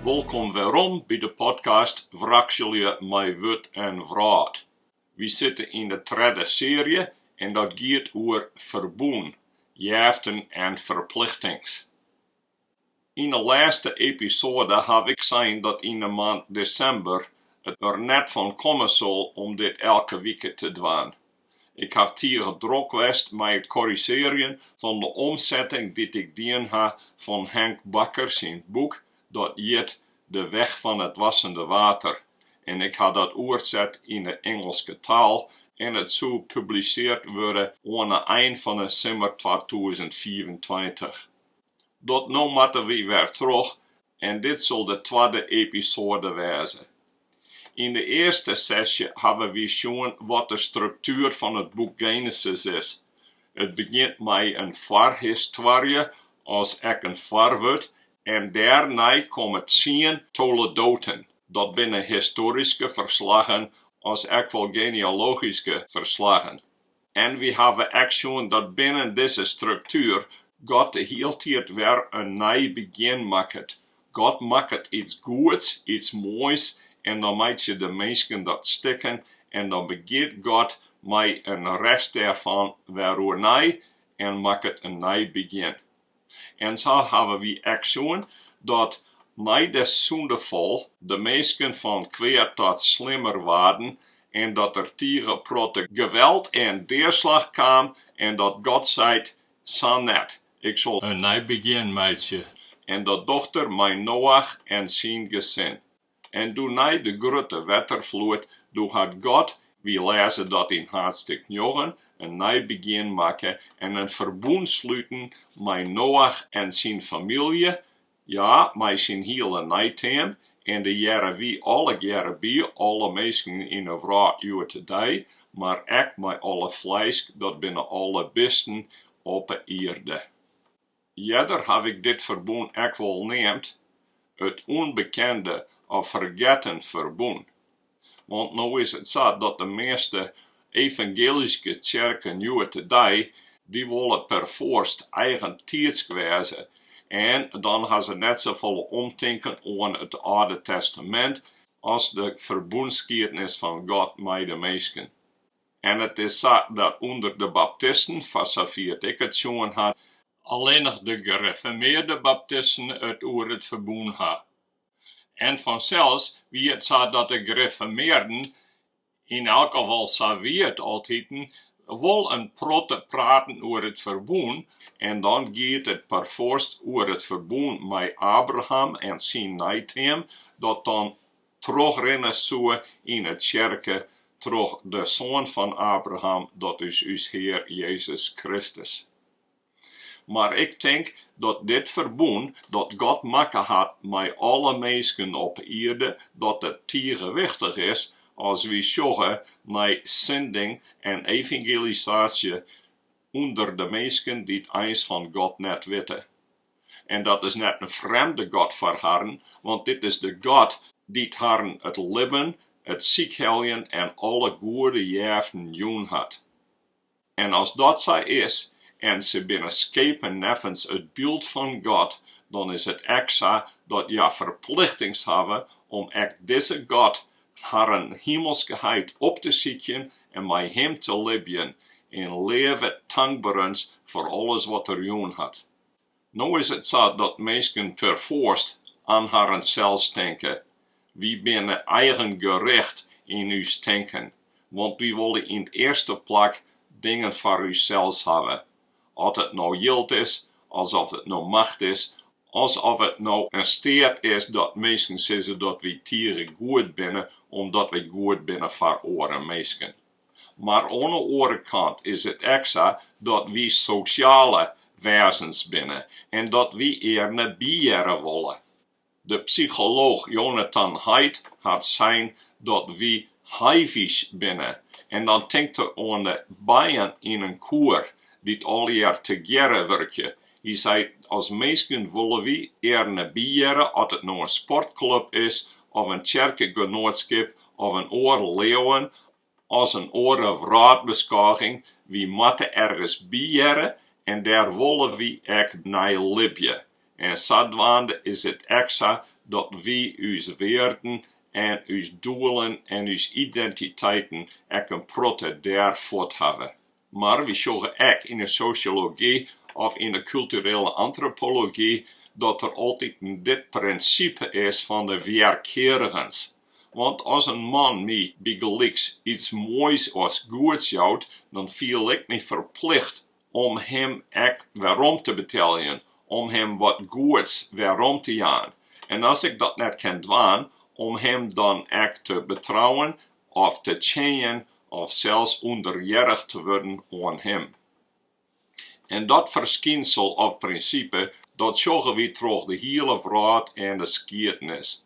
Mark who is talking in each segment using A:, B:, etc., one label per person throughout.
A: Welkom weerom bij de podcast Wraksel je mij wut en vraat. We zitten in de derde serie en dat gaat over Ferbûn, jeften en verplichtings. In de laatste episode heb ik gezien dat in de maand december het er net van komen zal om dit elke week te doen. Ik heb hier druk geweest met het corrigeren van de omzetting die ik dien heb van Henk Bakker zijn boek, dat heet De Weg van het Wassende Water. En ik had dat overzet in de Engelse taal en het zou gepubliceerd worden aan het eind van december 2024. Dat nu moeten we weer terug en dit zal de tweede episode wezen. In de eerste sessie hebben we gezien wat de structuur van het boek Genesis is. Het begint met een voorhistorie als ik een voorwoord en daarna komen 10 toledoten. Dat binnen historische verslagen als ook wel genealogische verslagen. En we hebben ook gezien dat binnen deze structuur God de hele tijd weer een nieuw begin maakt. God maakt iets goeds, iets moois. En dan maakt je de mensen dat stikken. En dan begint God met een rest daarvan weer nieuw. En maakt het een nieuw begin. En zo hebben we ook gezien dat na de zondeval de mensen van kwaad tot slimmer waren. En dat er tegen protte geweld en deerslag kwam. En dat God zei, zo net, ik zal een nieuw begin met je. En dat dochter mijn Noach en zijn gezin. En toen na de grote watervloed, toen had God, we lezen dat in hoofdstuk 9, een nieuw begin maken en een verbond sluiten met Noach en zijn familie, ja, met zijn hele nighttime, en de jaren wie alle jaren bij, alle mensen in de wereld uit today, maar ook met alle vlees, dat binnen alle besten op de aarde. Jeder heb ik dit verbond ook wel neemt, het onbekende of vergetten Ferbûn. Want nu is het zo dat de meeste evangelische tsjerken nu today, die willen per forst eigen tijds wezen. En dan gaan ze net zoveel omtinken aan het Alde Testamint als de verbondsgeschiedenis van God met de mensen. En het is zo dat onder de baptisten, van zover ik het jongen had, alleen nog de gereformeerde baptisten het over het Ferbûn hebben. En vanzelfs wie het zo dat de gereformeerden, in elk geval zo wie het altijd, wel een protte praten over het Ferbûn. En dan gaat het per forst over het Ferbûn met Abraham en zijn nighttime, dat dan terugrennen zo in het tsjerken, terug de zoon van Abraham, dat is ons Heer Jezus Christus. Maar ik denk dat dit Ferbûn dat God maken had met alle mensen op aarde, dat het tegenwichtig is als we zeggen naar zending en evangelisatie onder de mensen die het eens van God net weten. En dat is net een vreemde God voor Herren, want dit is de God die het Herren het leven, het ziekheljen en alle goede jeften doen had. En als dat zo is, en ze binnen schepen neffens het beeld van God, dan is het ook zo dat je verplichtings hebben om ook deze God haar hemelsgeheid op te zoeken en met hem te leven en leven dankbaar voor alles wat er doen had. Nu is het zo dat mensen per forst aan haar zelfs denken. We binnen eigen gericht in ons denken, want we willen in de eerste plek dingen voor onszelf hebben. Of het nou geld is, alsof het nou macht is, alsof het nou een staat is dat mensen zeggen dat we tieren goed binnen, omdat we goed binnen voor andere mensen. Maar aan de andere kant is het ook zo dat we sociale wezens binnen en dat we eerder bijeren willen. De psycholoog Jonathan Haidt had zijn dat we haivisch binnen en dan denkt er aan de bijen in een koer die al jaar together werken. Hij zei, als mensen willen we eerder bijeren, of het nou een sportclub is, of een tsjerkengenootschap, of een oor leeuwen, als een oor raadbeschouwing, we moeten ergens bijeren, en daar willen we ook naar leven. En zodoende is het ook zo dat wij ons waarden en ons doelen en ons identiteiten ook een protte daarvoor hebben. Maar we zeggen ook in de sociologie of in de culturele antropologie dat er altijd dit principe is van de weerkerigens. Want als een man mij begelijks iets moois als goeds jouwt, dan voel ik me verplicht om hem ook waarom te betalen, om hem wat goeds waarom te gaan. En als ik dat net kan doen, om hem dan ook te betrouwen of te tjenen of zelfs onderjährig te worden aan hem. En dat verschijnsel of principe, dat zeggen we troch de hiele vraat en de skiertnis.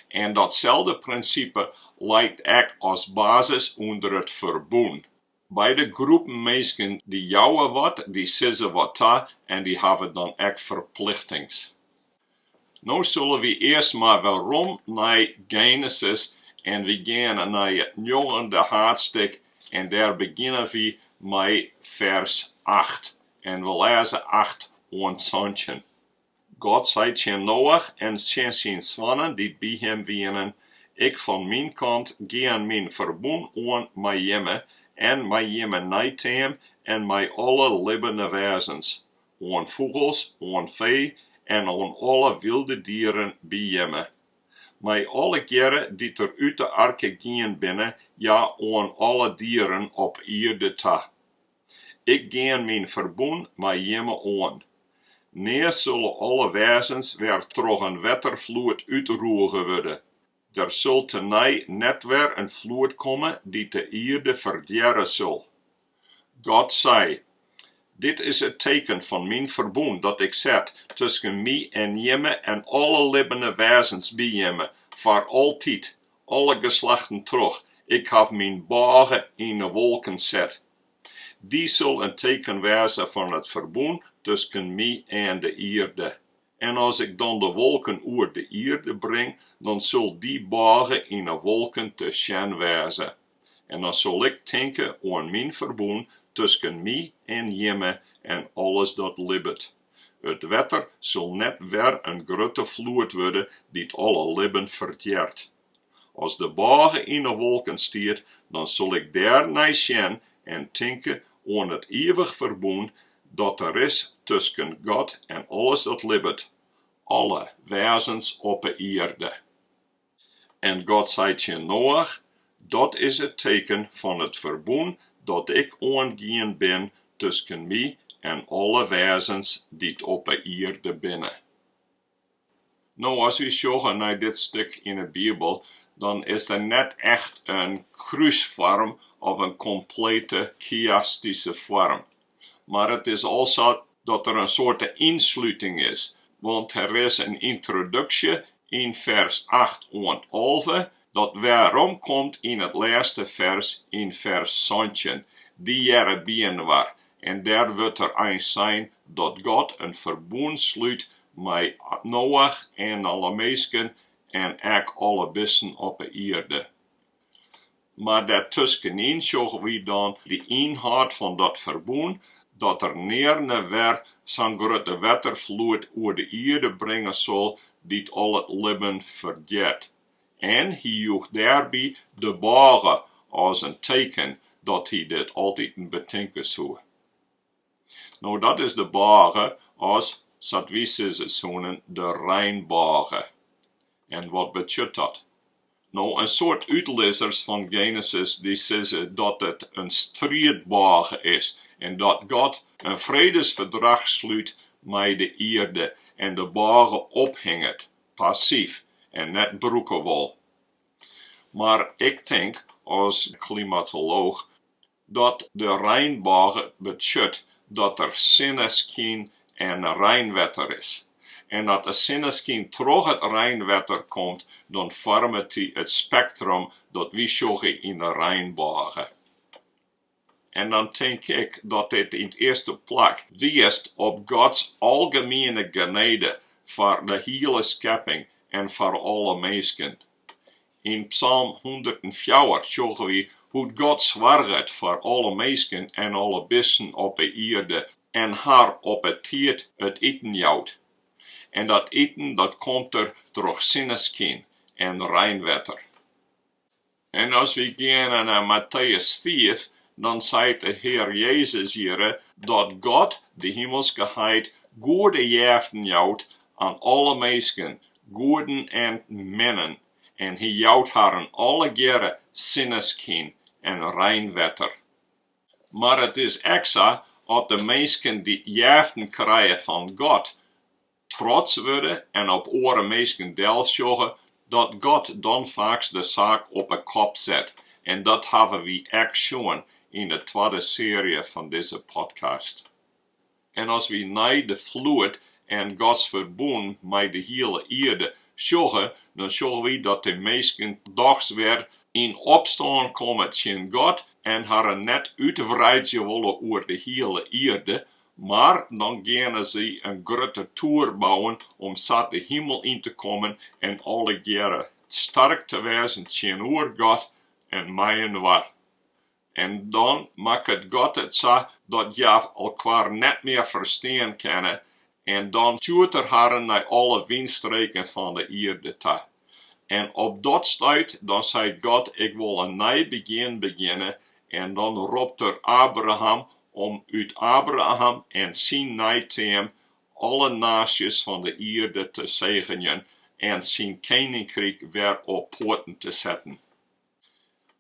A: En datzelfde principe lijkt ook als basis onder het Ferbûn. Bij de groepen mensen die jouwe wat, die zeggen wat ta en die hebben dan ook verplichtings. Nou zullen we eerst maar waarom naar Genesis en we gaan naar het 9e hoofdstuk en daar beginnen we met vers 8. En we lezen 8 en 17. God zei tegen Noach en zijn zonen die bij hem wienen, ik van mijn kant gaan mijn Ferbûn aan met jemme en met jemme nijteam en met alle levende wezens, aan vogels, aan vee en aan alle wilde dieren bij jemme. Met alle keren die er uit de arke gaan binnen, ja aan alle dieren op aarde ta. Ik ga mijn Ferbûn met jemme aan. Nee zullen alle wezens weer troch een watervloed uitroegen worden. Er zal tenij net weer een vloed komen die de aarde verderen zal. God zei, dit is het teken van mijn Ferbûn dat ik zet tussen mij en jemme en alle levende wezens bij jemme, voor altijd, alle geslachten terug. Ik heb mijn bogen in de wolken zet. Die zal een teken wezen van het Ferbûn tussen mij en de aarde. En als ik dan de wolken oer de aarde breng, dan zal die bogen in de wolken te zien wezen. En dan zal ik tinken aan mijn Ferbûn tussen mij en jemme en alles dat lebt. Het water zal net weer een grote vloed worden die alle leven verteert. Als de bogen in de wolken stiert, dan zal ik daarna zien en tinken aan het eeuwig Ferbûn dat er is tussen God en alles dat lebt, alle wezens op de aarde. En God zei tegen Noach, dat is het teken van het Ferbûn dat ik aangaan ben tussen mij en alle wezens die op de aarde binnen. Nou, als we zeggen naar dit stuk in de Bijbel, dan is er net echt een kruisvorm of een complete chiastische vorm. Maar het is also dat er een soort insluiting is, want er is een introductie in vers 8 en 11, dat waarom komt in het laatste vers in vers 17, die jaren bien waar. En daar wordt er een zijn dat God een Ferbûn sluit met Noach en alle mensen en ook alle beesten op de aarde. Maar daartussenin zeggen we dan de inhoud van dat Ferbûn, dat er neer weer zo'n grote watervloed over de aarde brengen zal, die al het leven vergeet. En hij joeg daarbij de bogen als een teken dat hij dit altijd betinken zou. Nou, dat is de bogen als, zoals we ze zoenen, de Rijnbogen. En wat betekent dat? Nou, een soort uitlezers van Genesis die zeggen dat het een strijdbogen is en dat God een vredesverdrag sluit met de aarde en de bogen ophangt, passief en net broeken wil. Maar ik denk als klimatoloog dat de Rijnbogen betekent dat er zonneschijn en regenwater is. En dat de zonneschijn troch het regenwater komt, dan vormt hij het spectrum dat we zeggen in de regenbogen. En dan denk ik dat dit in de eerste plek wijst op Gods algemene genade voor de hele schepping en voor alle mensen. In Psalm 104 zeggen we hoe God zwaart voor alle mensen en alle beesten op de aarde en haar op het tijd het eten jouwt. en dat eten dat komt troch sinneskin en reinwetter. En als we gaan naar Matthäus 5, dan zei de Heer Jezus hier dat God, de hemelsgeheid, goede jeften jouwt aan alle mensen, goeden en mennen, en hij jouwt haar alle gere sinneskin en reinwetter. Maar het is extra dat de mensen die jeften krijgen van God, trots worden en op oren mensen delsjoggen, dat God dan vaak de zaak op een kop zet. En dat hebben we echt schon in de tweede serie van deze podcast. En als we naar de vloed en Gods verbond met de hele aarde sjoggen, dan sjoggen we dat de mensen Dochs weer in opstaan komen tegen God en haar net uitbreiden willen over de hele aarde, maar dan gaan ze een grote toer bouwen om zat de hemel in te komen en alle keren sterk te wezen tegenover God en mij en waar. En dan maakt het God het zo dat je elkaar net meer verstaan kunnen en dan stuurt er haar naar alle windstreken van de aarde toe. En op dat stuit, dan zei God, ik wil een nieuw begin beginnen. En dan roept er Abraham om uit Abraham en zijn nazaten alle naties van de aarde te zegenen en zijn koninkrijk weer op poten te zetten.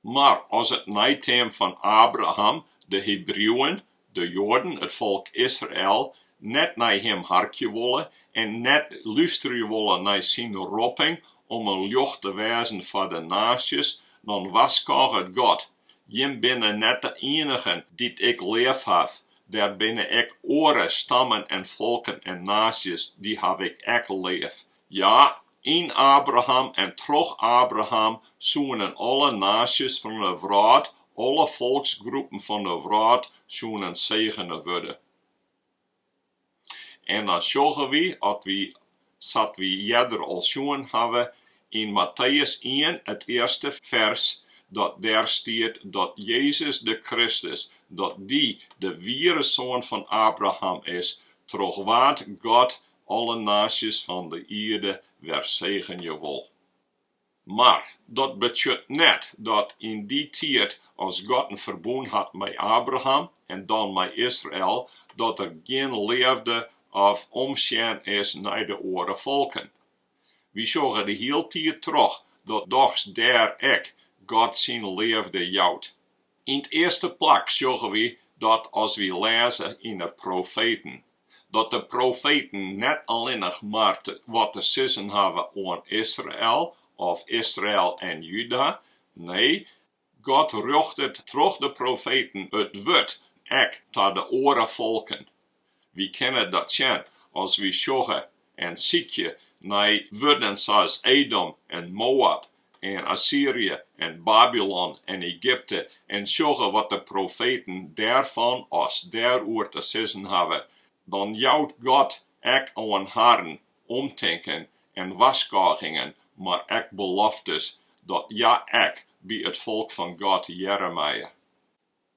A: Maar als het nazaten van Abraham, de Hebreeën, de Joden, het volk Israël, net naar hem hartje willen en net luisteren willen naar zijn roeping om een joch te wezen voor de naties, dan was het God. Je binnen net de enigen die ik lief heb. Daar binnen ik oren, stammen en volken en naties, die heb ik echt lief. Ja, in Abraham en troch Abraham zoenen alle naties van de wereld, alle volksgroepen van de wereld, zoenen zegenen worden. En dan zorgen we, dat we jeder al zoen hebben, in Matthäus 1, het eerste vers, dat daar staat dat Jezus de Christus, dat die de ware zoon van Abraham is, troch wat God alle naties van de aarde weer zegenen wil. Maar dat betekent net dat in die tijd, als God een verbond had met Abraham en dan met Israël, dat er geen leefde of omzien is naar de andere volken. We zorgen de hele tijd terug dat Dochs daar ik God zijn leefde jouwt. In het eerste plak zorgen we dat als we lezen in de profeten, dat de profeten net alleen nog maar wat te zeggen hebben aan Israël of Israël en Juda. Nee, God richt het terug de profeten het woord ek tot de andere volken. We kennen dat zien als we zorgen en ziekje naar woorden zoals Edom en Moab en Assyrië en Babylon en Egypte en zorgen wat de profeten daarvan als daarover te zeggen hebben. Dan jouwt God ek aan haren, omtinken en waskagingen, maar ek beloftes dat ja ek bij het volk van God Jeremia.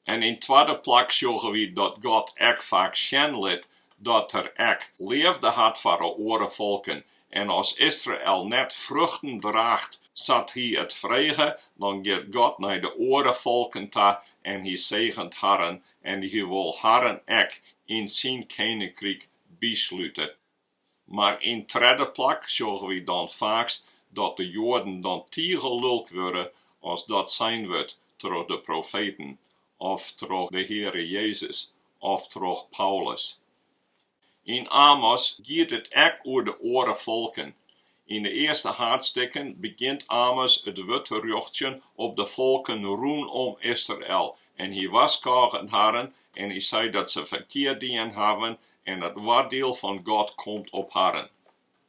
A: En in tweede plek zorgen we dat God ek vaak zien liet dat er ek leefde had voor de andere volken. En als Israël net vruchten draagt, zat hij het vregen, dan gaat God naar de andere volken toe en hij zegent haren en hij wil haren ek in zijn koninkrijk besluiten. Maar in tweede plek zorgen we dan vaak dat de Joden dan tegengeluld worden als dat zijn wordt door de profeten, of door de Heere Jezus, of door Paulus. In Amos gaat het echt over de andere volken. In de eerste hoofdstukken begint Amos het witte ruchtje op de volken rondom Israël. En hij waskagend haren en hij zei dat ze verkeerd dingen hebben en het oordeel van God komt op haren.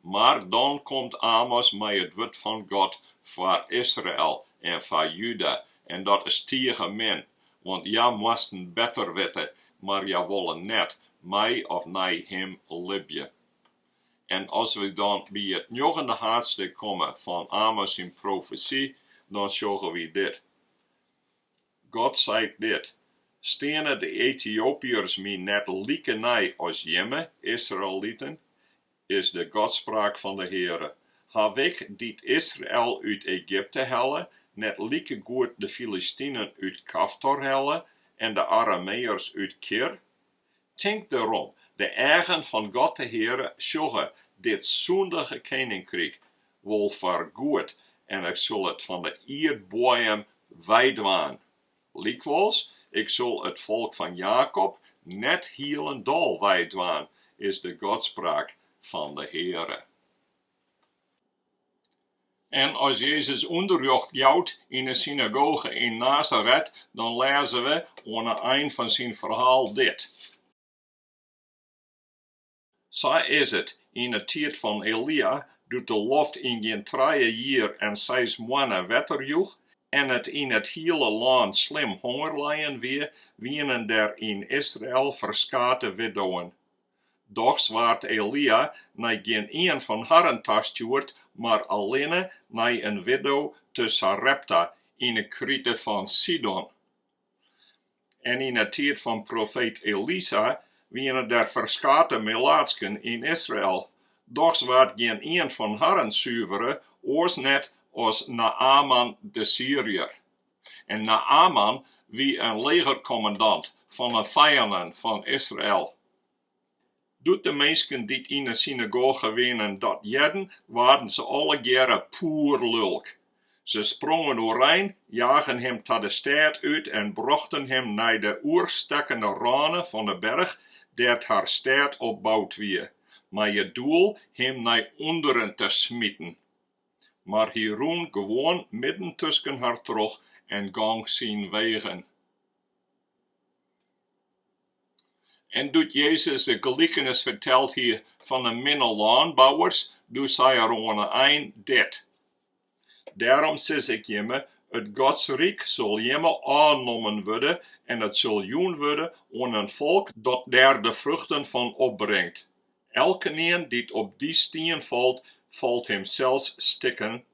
A: Maar dan komt Amos met het woord van God voor Israël en voor Juda. En dat is tegen men. Want ja moesten beter weten, maar ja willen net mij of naar hem libje. En als we dan bij het 9e hoofdstuk komen van Amos in profetie, dan zeggen we dit. God zegt dit. Stenen de Ethiopiërs mij net lieke nij als jemme, Israëlieten, is de godspraak van de Heere. Heb ik dy't Israël uit Egypte helle, net lieke goed de Filistinen uit Kaftor helle en de Arameërs uit Kir? Tink daarom, de eigen van God de Heere sjogge dit zondige koninkrijk wel vergoed en ik zal het van de aardboeien wijdwaan. Likwijls, ik zal het volk van Jacob net hielendal wijdwaan, is de godspraak van de Heere. En als Jezus onderjocht jouwt in de synagoge in Nazareth, dan lezen we aan het eind van zijn verhaal dit. Zij is het in de tijd van Elia, doet de loft in geen 3 jaar en 6 maanden wetterjoeg, en het in het hele land slim hongerlijden weer, wienen der in Israël verskate widowen. Dochs waard Elia naar geen een van haren tastuurt, maar alleen naar een widow te Sarepta in de krite van Sidon. En in het tijd van profeet Elisa wienen der verskate melaatsken in Israël. Dochs waard geen een van haren zuivere, oors net als Naaman de Syriër. En Naaman wie een legercommandant van de vijanden van Israël. Doet de mensen die in de synagoge wenen dat jeden, waren ze alle jaren poer lulk. Ze sprongen doorheen, jagen hem tot de stad uit en brachten hem naar de oerstekkende rane van de berg, dat haar stad opbouwd weer, maar je doel hem naar onderen te smieten. Maar hij roen gewoon midden tussen haar troch en gang zijn wegen. En doet Jezus de gelijkenis vertelt hier van de minnelandbouwers, doet zij er een dit. Daarom zeg ik je, het godsrijk zal jemmer aannomen worden en het zal joen worden aan een volk dat daar de vruchten van opbrengt. Elke die op die steen valt, valt hem zelfs stikken,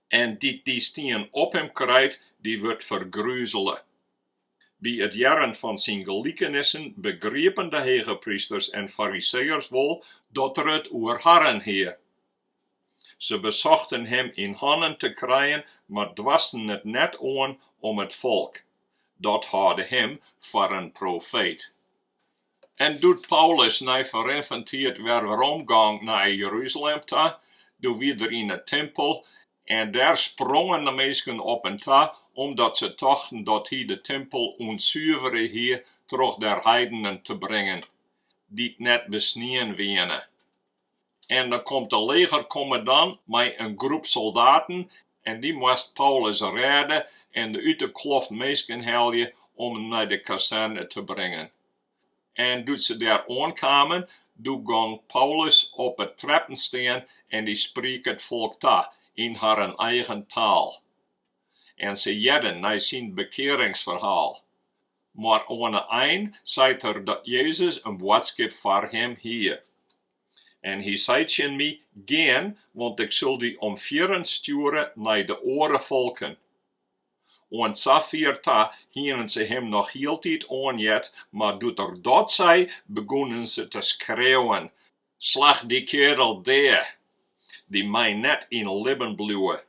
A: en die steen op hem krijgt, die wordt vergruzelen. Bij het jaren van zijn gelijkenissen begrepen de hegepriesters en fariseërs wel dat er het oer harren heer. Ze bezochten hem in handen te krijgen, maar dwasten het net aan om het volk. Dat hadden hem voor een profeet. En doet Paulus na verreventeerd weeromgang naar Jeruzalem ta, doet weer in de tempel, en daar sprongen de mensen op en ta, omdat ze dachten dat hij de tempel onzuivere hier troch der heidenen te brengen, die net besnien wenen. En dan komt de legercommandant met een groep soldaten en die moest Paulus redden en de uit de kloft mensen helpen om hem naar de kazerne te brengen. En toen ze daar aankwamen, toen ging Paulus op het treppen staan en die spreekt het volk ta in haar eigen taal. En ze jedden naar zijn bekeringsverhaal. Maar aan het eind zei er dat Jezus een boodschap voor hem hier. En hij zei tegen mij, gaan, want ik zal die omvieren sturen naar de oren volken. En zo vierta hielden ze hem nog heel tijd aanjet, maar doet er dat zei, begonnen ze te schreeuwen. Slag die kerel daar, die mij net in libben bliuwt.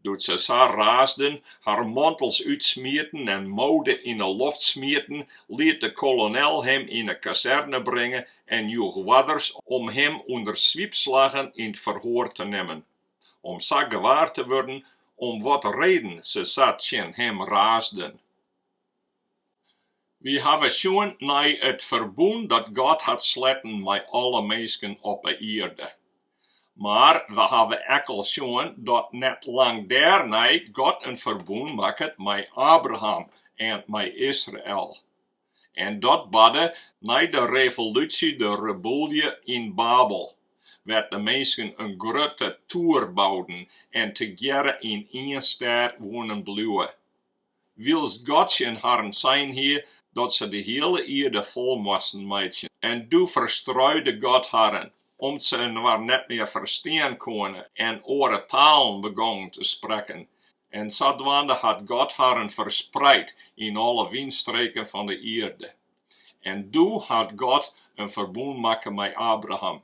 A: Doet ze zo raasden, haar mantels uitsmieten en mode in de lucht smieten, liet de kolonel hem in de kazerne brengen en joeg wadders om hem onder zwiepslagen in het verhoor te nemen. Om zo gewaar te worden, om wat reden ze zat hem raasden. We hebben schon naar het verbond dat God had sluiten met alle mensen op de aarde. Maar we hebben ook al schon dat net lang daarna God een verbond maakt met Abraham en met Israël. En dat badde na de revolutie, de rebellie in Babel, werd de mensen een grote toer bouwden en together in één stad wonen bliuwen. Wils God in haren zijn hier, dat ze de hele aarde vol moesten maken. En du verstrooide God haren, om ze maar net meer verstaan konden en oren talen begonnen te spreken. En zodoende had God haren verspreid in alle windstreken van de aarde. En du had God een verbond maken met Abraham.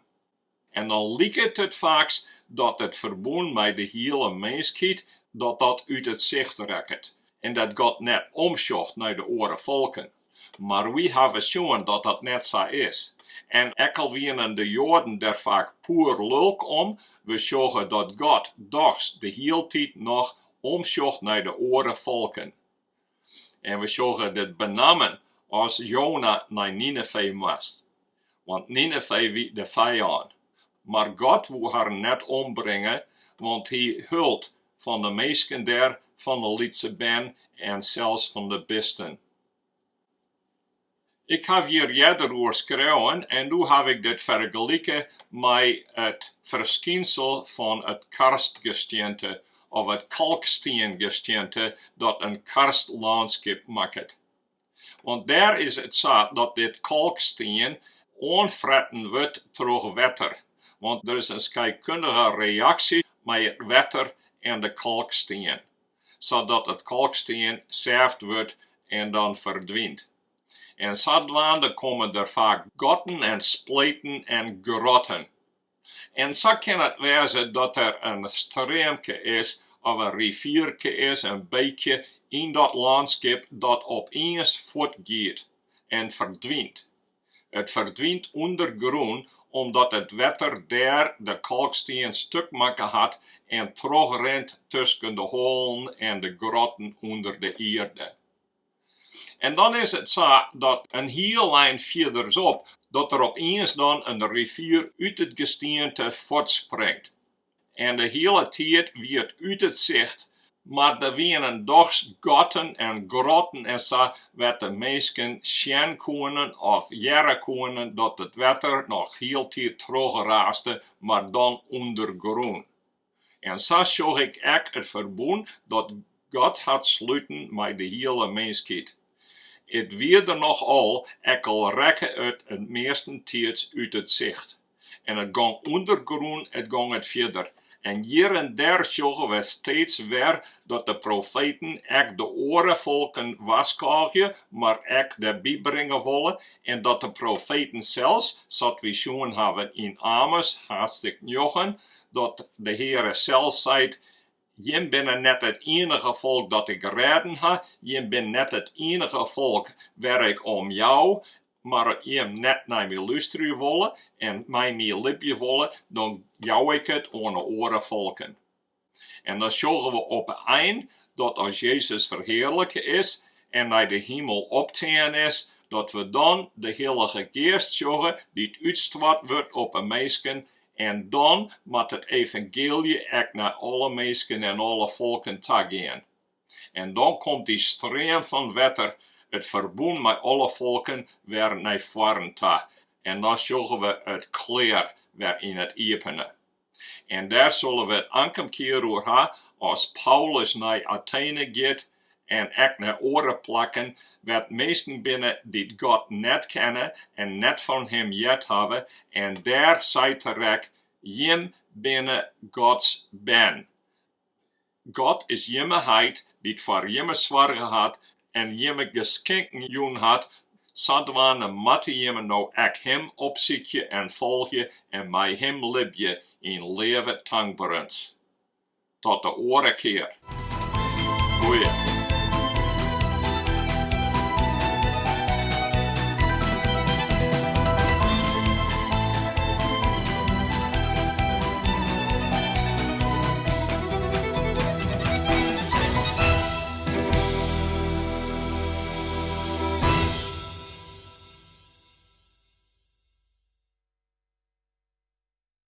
A: En dan lijkt het vaak dat het verbond met de hele minskheid, dat uit het zicht rekt. En dat God net omsjocht naar de oren volken. Maar we hebben zien dat dat net zo is. En ekkel wienen de Joden der vaak puur lulk om, we zeggen dat God Dochs de hele tijd nog omsjocht naar de oren volken. En we zeggen dit benamen als Jona naar Nineve moest. Want Nineve wie de vijand. Maar God wil haar net ombrengen, want hij hult van de Minsken der, van de lietse ben en zelfs van de bestean. Ik heb hier eerder over geschreven en nu heb ik dit vergeleken met het verschijnsel van het karstgesteente of het kalksteengesteente dat een karstlandschap maakt. Want daar is het zo dat dit kalksteen onfretten wordt door water. Want er is een scheikundige reactie met het water en de kalksteen. Zodat het kalksteen zacht wordt en dan verdwijnt. En zodoende komen er vaak gotten en spleten en grotten. En zo kan het wezen dat er een streamke is, of een rivierke is, een beekje in dat landschap dat opeens voortgaat en verdwijnt. Het verdwijnt onder grûn, omdat het water daar de kalksteen stuk maken had en terugrent tussen de holen en de grotten onder de aarde. En dan is het zo dat een heel eind verderop, dat er opeens dan een rivier uit het gesteente voortspringt. En de hele tijd wordt uit het zicht, maar er wienen Dochs gotten en grotten en zo, wat de mensen zien kunnen of jaren kunnen dat het water nog heel tijd terugraaste, maar dan onder grûn. En zo zag ik ook het verbond dat God had sluiten met de hele mensheid. Het wierde nogal, ekkel rekken het meesten tijds uit het zicht. En het ging onder grûn, het ging het verder. En hier en daar zagen we steeds weer dat de profeten ook de orenvolken waskaalje, maar ook de bijbrengen willen. En dat de profeten zelfs, zoals we zien hebben in Amos, hartstikke 9, dat de Heere zelf zei, je bent net het enige volk dat ik redden ha, je bent net het enige volk waar ik om jou, maar je net naar mij luisteren willen en mij liefje willen, dan jou ik het onder oren volken. En dan zorgen we op het eind dat als Jezus verheerlijken is en naar de hemel opteen is, dat we dan de Heilige Geest zorgen die uitgestort wordt op een mensen. En dan moet het evangelie echt naar alle mensen en alle volken gaan. En dan komt die stroom van water, het verbond met alle volken, weer naar voren toe. En dan zullen we het klaar weer in het openen. En daar zullen we het enkele keer over hebben, als Paulus naar Athene gaat en echt naar oren plakken, wat mensen binnen die God net kennen en net van hem jet hebben. En daar zei terecht, Jem binnen Gods ben. God is jemmeheid die het voor jemme zwaar had en jemme geschenken joen had, zodoende matte jemme nou ek hem opzietje en volgje en mij hem libje in leven dankbaarens. Tot de oren keer. Goeie.